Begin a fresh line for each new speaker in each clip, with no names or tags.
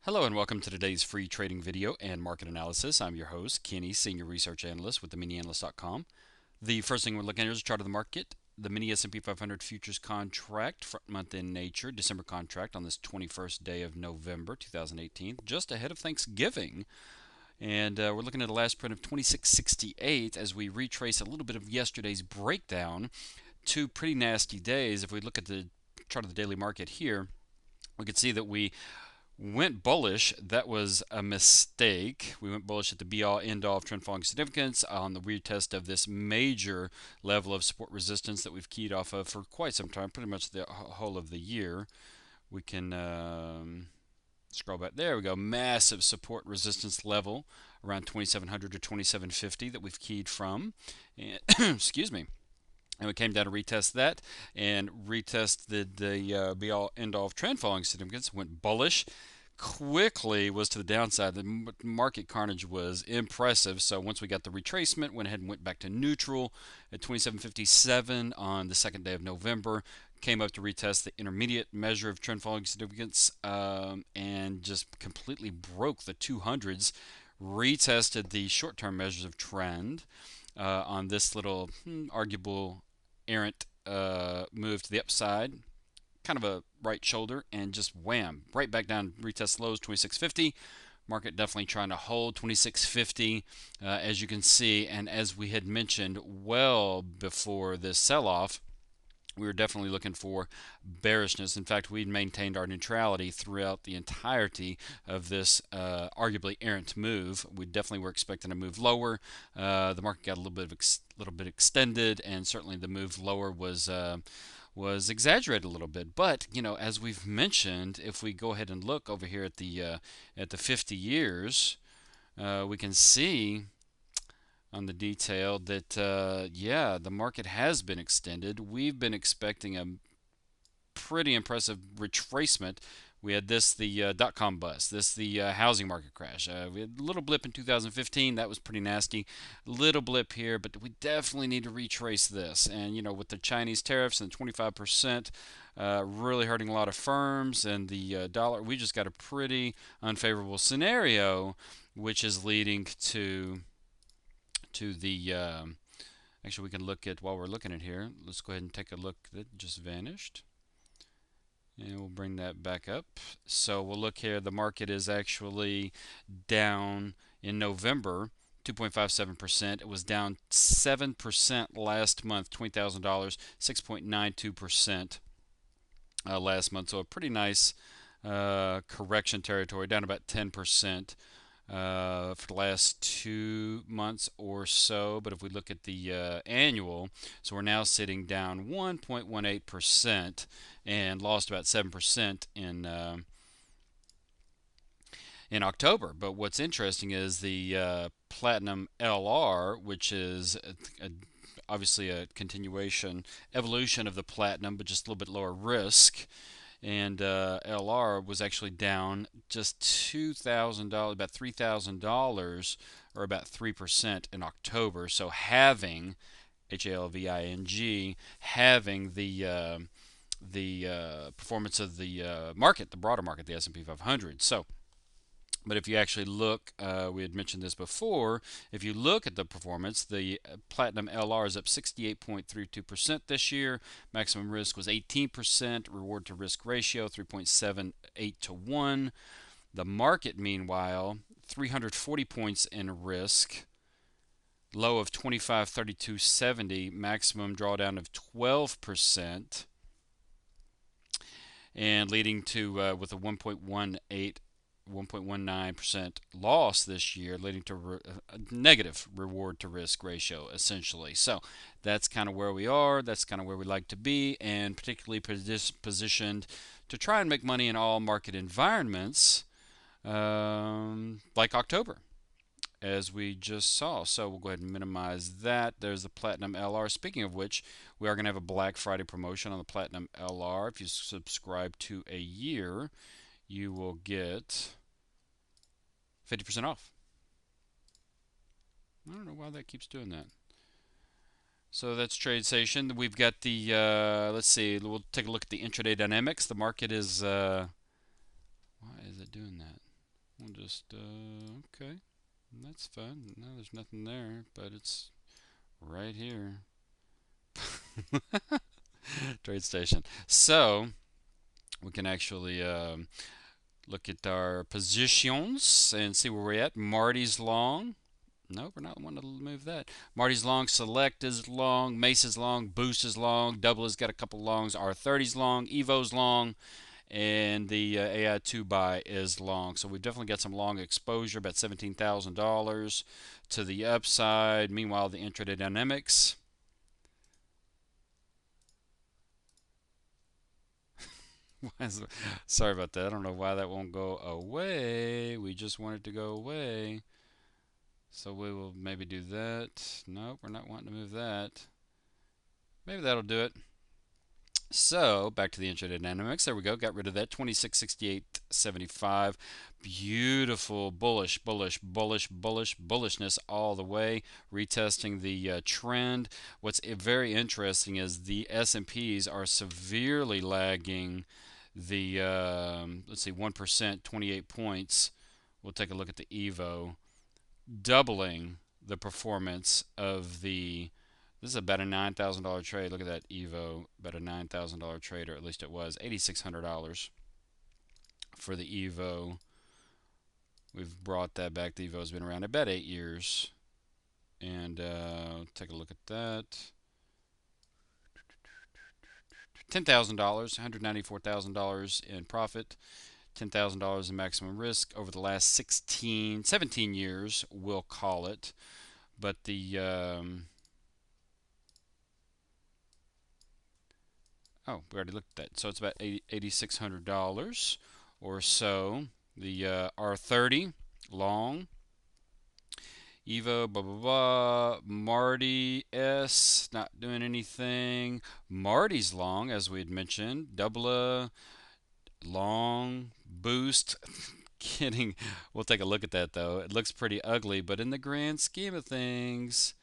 Hello and welcome to today's free trading video and market analysis. I'm your host, Kenny, Senior Research Analyst with the MiniAnalyst.com. The first thing we're looking at is a chart of the market. The mini S&P 500 futures contract, front month in nature, December contract on this 21st day of November 2018, just ahead of Thanksgiving. And we're looking at a last print of 2668 as we retrace a little bit of yesterday's breakdown. Two pretty nasty days. If we look at the chart of the daily market here, we can see that we went bullish. That was a mistake. We went bullish at the be-all, end-all of trend following significance on the retest of this major level of support resistance that we've keyed off of for quite some time, pretty much the whole of the year. We can scroll back. There we go. Massive support resistance level around 2700 to 2750 that we've keyed from. And excuse me. And we came down to retest that and retested the be-all, end-all of trend following significance. Went bullish. Quickly was to the downside. The market carnage was impressive. So once we got the retracement, went ahead and went back to neutral at 2757 on the second day of November. Came up to retest the intermediate measure of trend following significance and just completely broke the 200s. Retested the short-term measures of trend on this little arguable errant move to the upside, kind of a right shoulder, and just wham, right back down, retest lows 2650. Market definitely trying to hold 2650 as you can see, and as we had mentioned well before this sell-off, we were definitely looking for bearishness. In fact, we'd maintained our neutrality throughout the entirety of this arguably errant move. We definitely were expecting a move lower. The market got a little bit extended, and certainly the move lower was exaggerated a little bit. But you know, as we've mentioned, if we go ahead and look over here at the 50 years, we can see on the detail that yeah, the market has been extended. We've been expecting a pretty impressive retracement. We had the dot-com bust, the housing market crash. We had a little blip in 2015. That was pretty nasty. Little blip here, but we definitely need to retrace this. And, you know, with the Chinese tariffs and 25% really hurting a lot of firms and the dollar, we just got a pretty unfavorable scenario, which is leading to the actually, we can look at, while we're looking at here, let's go ahead and take a look. That just vanished, and we'll bring that back up. So we'll look here. The market is actually down in November 2.57%. It was down 7% last month, $20,000, 6.92% last month. So a pretty nice correction territory, down about 10% for the last 2 months or so. But if we look at the annual, so we're now sitting down 1.18% and lost about 7% in October. But what's interesting is the Platinum LR, which is obviously a continuation, evolution of the Platinum, but just a little bit lower risk. And LR was actually down just $2,000, about $3,000, or about 3% in October. So having HALVING, having the performance of the market, the broader market, the S&P 500. So, but if you actually look, we had mentioned this before, if you look at the performance, the Platinum LR is up 68.32% this year. Maximum risk was 18%. Reward to risk ratio 3.78 to 1. The market, meanwhile, 340 points in risk. Low of 25.3270. Maximum drawdown of 12%. And leading to, with a 1.19% loss this year, leading to a negative reward to risk ratio, essentially. So that's kind of where we are. That's kind of where we like to be, and particularly positioned to try and make money in all market environments, like October, as we just saw. So we'll go ahead and minimize that. There's the Platinum LR. Speaking of which, we are going to have a Black Friday promotion on the Platinum LR. If you subscribe to a year, you will get 50% off. I don't know why that keeps doing that. So that's TradeStation. We've got the, let's see, we'll take a look at the intraday dynamics. The market is, why is it doing that? We'll just, okay. That's fun. No, there's nothing there, but it's right here. Trade station. So we can actually look at our positions and see where we're at. Marty's long. No, we're not wanting to move that. Marty's long. Select is long. Mace is long. Boost is long. Double has got a couple longs. R30's long. Evo's long. And the AI 2 buy is long. So we've definitely got some long exposure, about $17,000 to the upside. Meanwhile, the intraday dynamics. Sorry about that. I don't know why that won't go away. We just want it to go away. So we will maybe do that. Nope, we're not wanting to move that. Maybe that'll do it. So back to the intraday dynamics. There we go. Got rid of that 2668.75. Beautiful bullishness all the way. Retesting the trend. What's very interesting is the S&Ps are severely lagging the let's see 1%, 28 points. We'll take a look at the Evo, doubling the performance of the. This is about a $9,000 trade. Look at that Evo, about a $9,000 trade, or at least it was $8,600 for the Evo. We've brought that back. The Evo's been around about 8 years, and take a look at that. $10,000, $194,000 in profit. $10,000 in maximum risk over the last 17 years, we'll call it. But the oh, we already looked at that. So it's about $8,600 or so. The R30 long, Evo, blah blah blah. Marty S not doing anything. Marty's long, as we had mentioned. Double long boost. Kidding. We'll take a look at that though. It looks pretty ugly, but in the grand scheme of things,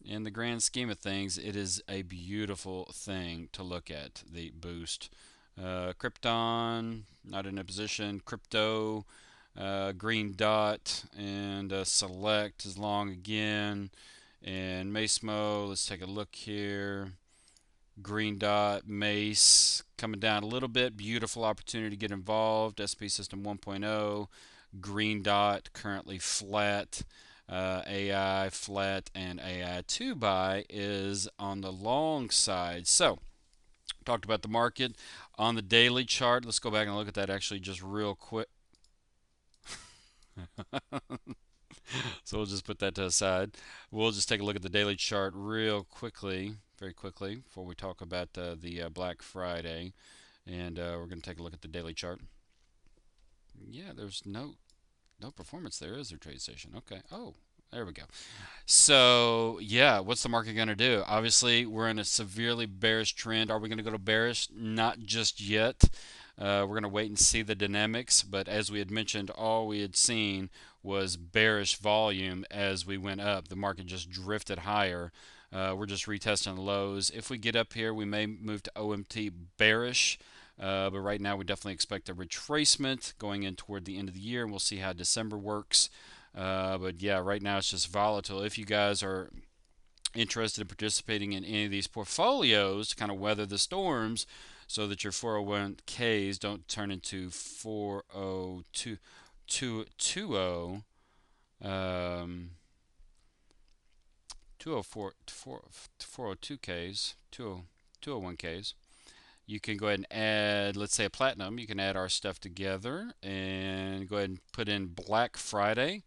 it is a beautiful thing to look at. The boost. Krypton, not in a position. Crypto, green dot, and select is long again. And Macemo, let's take a look here. Green dot, Mace coming down a little bit. Beautiful opportunity to get involved. SP System 1.0. Green dot currently flat. AI flat, and AI 2 buy is on the long side. So talked about the market on the daily chart. Let's go back and look at that actually just real quick. So we'll just put that to the side. We'll just take a look at the daily chart real quickly, very quickly, before we talk about the Black Friday. And we're going to take a look at the daily chart. Yeah, there's no performance there, is there, Trade Station? Okay. Oh, there we go. So, yeah, what's the market going to do? Obviously, we're in a severely bearish trend. Are we going to go to bearish? Not just yet. We're going to wait and see the dynamics. But as we had mentioned, all we had seen was bearish volume as we went up. The market just drifted higher. We're just retesting the lows. If we get up here, we may move to OMT bearish. But right now, we definitely expect a retracement going in toward the end of the year, and we'll see how December works. But yeah, right now it's just volatile. If you guys are interested in participating in any of these portfolios to kind of weather the storms so that your 401ks don't turn into 40220 402ks, 201ks. You can go ahead and add, let's say, a platinum. You can add our stuff together and go ahead and put in Black Friday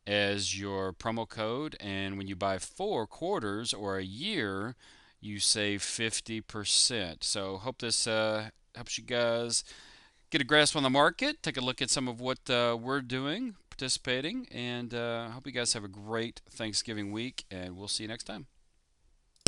as your promo code. And when you buy 4 quarters or a year, you save 50%. So hope this helps you guys get a grasp on the market, take a look at some of what we're doing, participating, and I hope you guys have a great Thanksgiving week, and we'll see you next time.